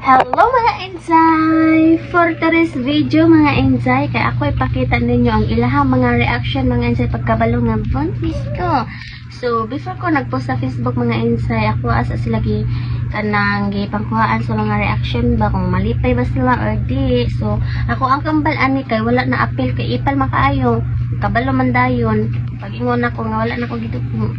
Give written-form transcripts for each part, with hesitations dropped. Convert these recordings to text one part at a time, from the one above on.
Hello mga Enzay! For today's video mga Enzay, kaya ako ipakita ninyo ang ilahang mga reaction mga Enzay pagkabalo ng buntis ko. So, before ko nagpost sa Facebook mga Enzay, ako asa sila kanang gipangkuhaan sa mga reaction ba, kung malipay ba sila or di. So, ako ang kambal ani kay wala na appeal kay ipal makaayo. Kabalo man dayon. Pag-ingon ako nga wala na ko gidugmo.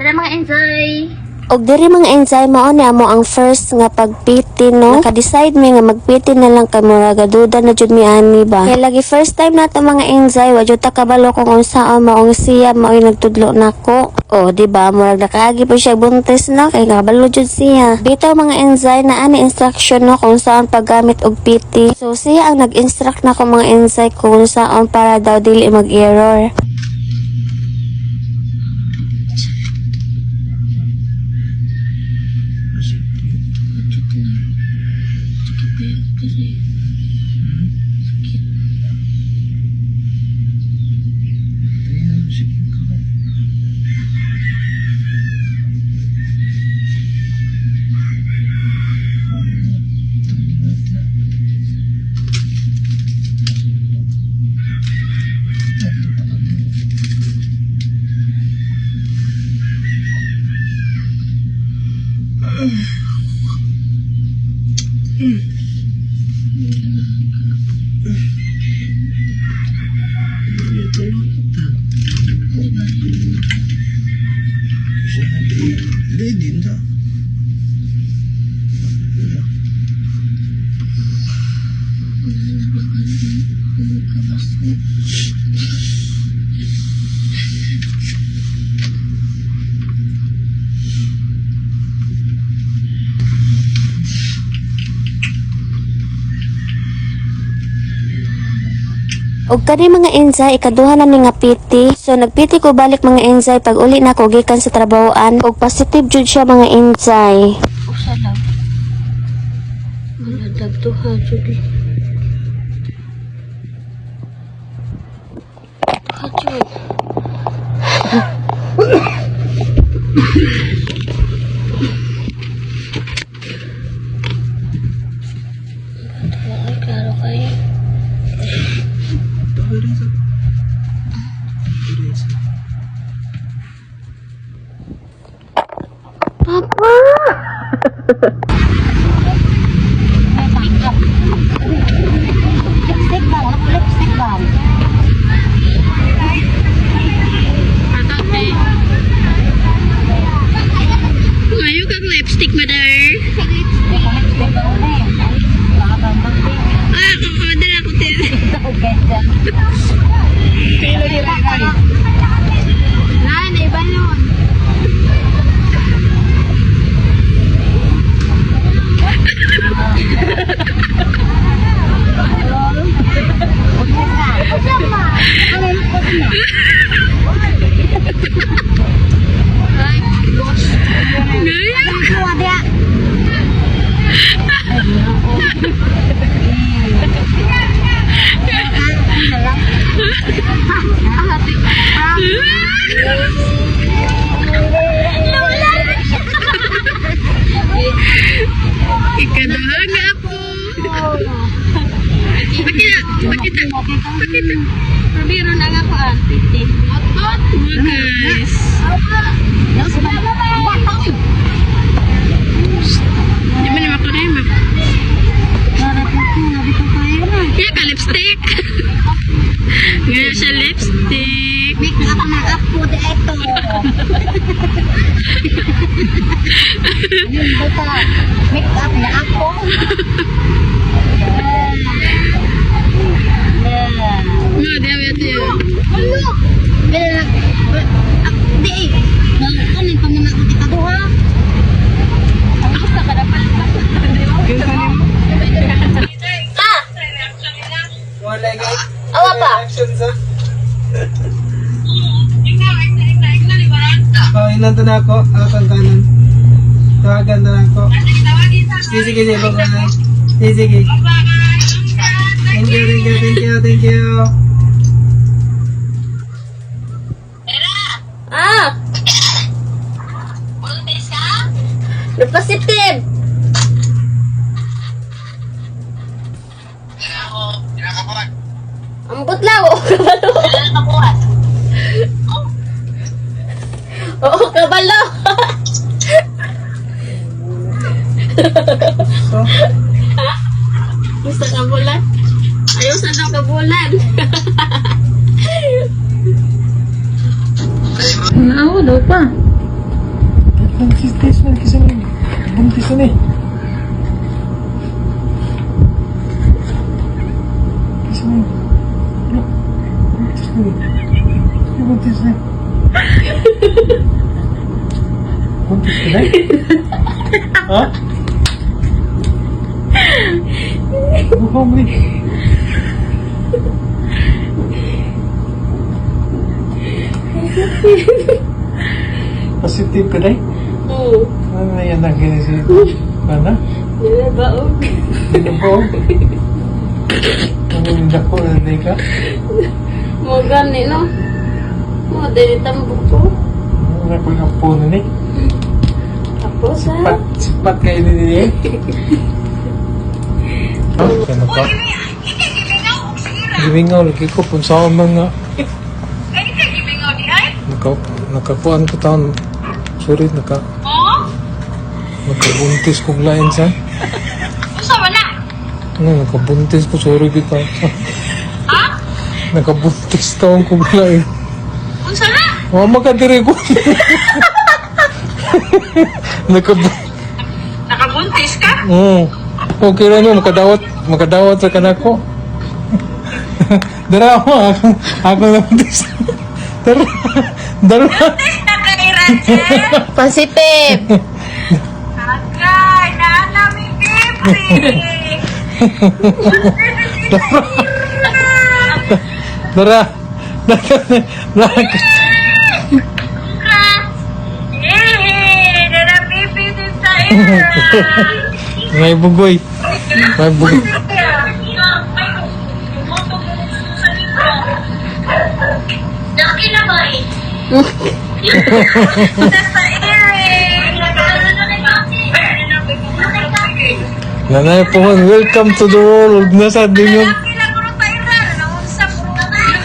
Dara mga Enzay! Og diri mga Enzay mao ni amo ang first nga pagpiti no. Naka-decide mi nga magpiti na lang kay murag duda na jud mi ani ba. Kay lagi first time nato mga Enzay wa jud ta kabalo kung unsaon maong siya mao'y nagtudlo nako. O di ba murag nakaagi pa siya buntis no kay kabalo jud siya. Bitaw mga Enzay na ani instruction no kung saan paggamit og piti. So siya ang nag-instruct nako mga Enzay kung saan para daw dili mag-error. Og kani mga Enzay ikaduha na ni nga piti. So nagpiti ko balik mga Enzay pag uli na ko gikan sa trabahoan. Og positive jud siya mga Enzay. Usa lang. Wala dagduha jud. Hajud. Ay, klaro kayo. Papa! Lipstick bang? Lipstick bang? Ngayon kang lipstick, mother? Lipstick bang? Ah, kukodra ako din. Kilo nila kayo. Na iba yun. Ikaduha nga po. Pakita. Pero na nga po ang piti. Guys. Di ba naman ko na yun? Kaya ka lipstick. Ngayon siya lipstick. Make up na ako dito. Ayun bata. Make up na ako. No, di ba? Ano? Pero di. Kanin pa muna ako ikaduha. Ang gusto ka na pala. Awa pa. Inanto na ako, akong kanan. Tawagan na lang ako. Sige. Sige. Thank you. Ah! Positive! Oo, kabalo. So, Gusto ka bulan? Ayaw sa daw ka bulan. Naawa daw pa. buntis na kasi buntis na eh. Kasi na. Buntis na eh. Buntis na. Buntis ka na? Ha? Buka mo eh. Positive ka na eh? Oo. Ano na yan ang kinisi? Ano? Nilabaog. Ano po? Ano yung dako na di ka? Mga gani, no? Mga dinitambok ko. Ano na kung ang puno ni? Tapos, ha? Sipat kayo ni eh. Ano pa? Gimingaw lagi ko kung saan mga nakakuan ko taon. Sorry, nakabuntis kong lain sa. Ano, nakabuntis ko, sorry kita. Ha? Nakabuntis taon kong lain. Unsa na? Mama ka diri ko. Nakabuntis ka? Okay lang yun, makadawat sa kanako. Dara ako, ako nabuntis. Dara. Buntis na kay Rachel? Positive. Agay, naanami baby. Dara. Dara baby din sa ira. May bugoy. May bugoy. Laki na ba eh? Sa earring. Nanay po, welcome to the world. Nasa din yung Laki na puro tayo na. Naunsa puro tayo.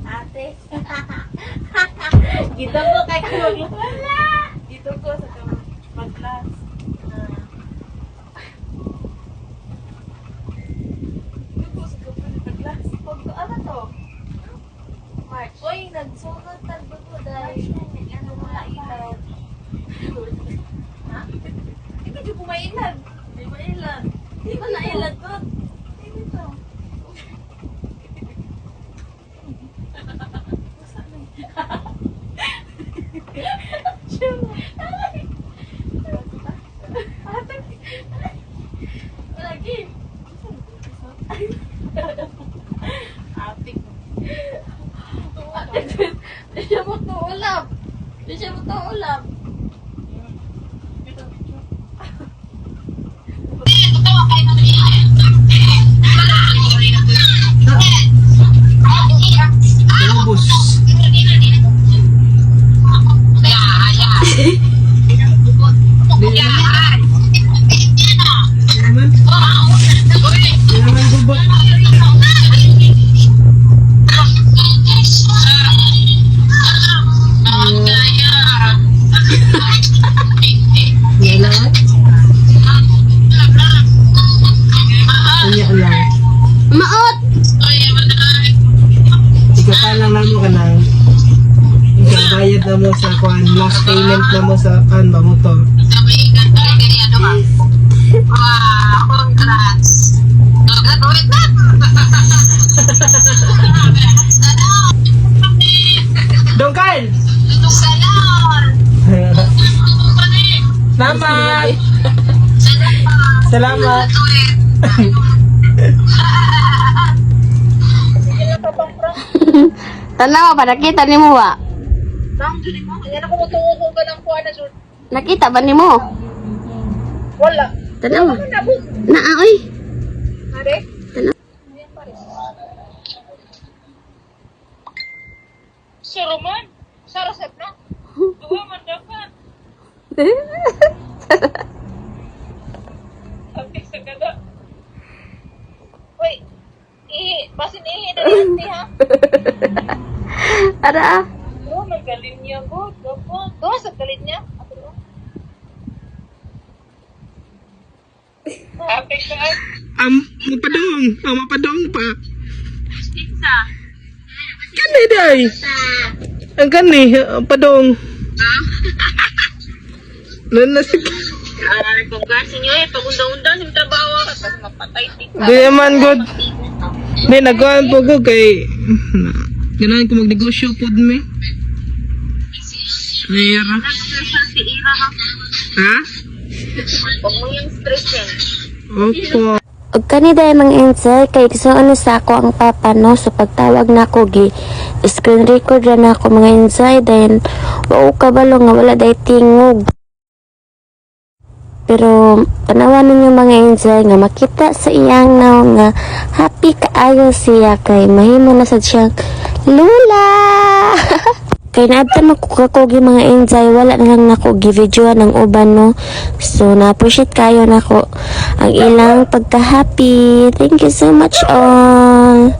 Ate. Dito ko kay Kamaglas. Wala. Dito ko sa Kamaglas. Dito ko sa Kamaglas. Pag ano to? March. Uy, nagsulat tagbago dahil ano wala ilaw. Ha? Hindi ko mainad. Di ba ilan? Di ba na ilan to? Dito. Lagi. Ate ko. Di siya mo to ulam. Di siya mo to ulam. ubos. Naman bubot. Yalan. Anya lang. Maot! Ikapalang na mo ka na. Ikabayad na mo sa kuan. Last payment na mo sa kan ba motor. Dong Carl! Salamat! Salamat! Tanawa ba? Nakita ni mo ba? Bang, dili mo. Yan ako mutungo ka ng kuha na sud. Nakita ba ni mo? Wala. Tanawa. Nabo. Oy. Are? Tanawa. Si Roman. Sa resep na. Duwa man dapat. Sabi sa gada. Uy. Basin na rin ha. Ara. Oh, magaling niya, God. Dapat. Doon sa galing niya. Happy ka. Mapadong pa. Pizza. Kani day. Ang kani, padong. Nanasik. Ay, kung kasi nyo pag-unda-unda yung trabaho, tapos mapatay tika. Di naman good. Di, nagawin po ko kay... Ganahan ko magnegosyo po dumi. Mayara. Nag-stress si Ira na. Ha? Huwag mo yung stress yan. Opo. Og kani day mga insay kay igsoon sa ako ang papa no, so pagtawag na ako gi screen record ra na ako mga insay, then wao kabalo nga wala day tingog. Pero tanawan ninyo mga insay nga makita sa iyang naw nga happy kaayo siya kay mahimo na sad siyang lula. Kay naabtan magkukakogi mga insay, wala na lang nako gi-videoan ng uban no. So na-appreciate kayo nako ang ilang pagka-happy. Thank you so much all.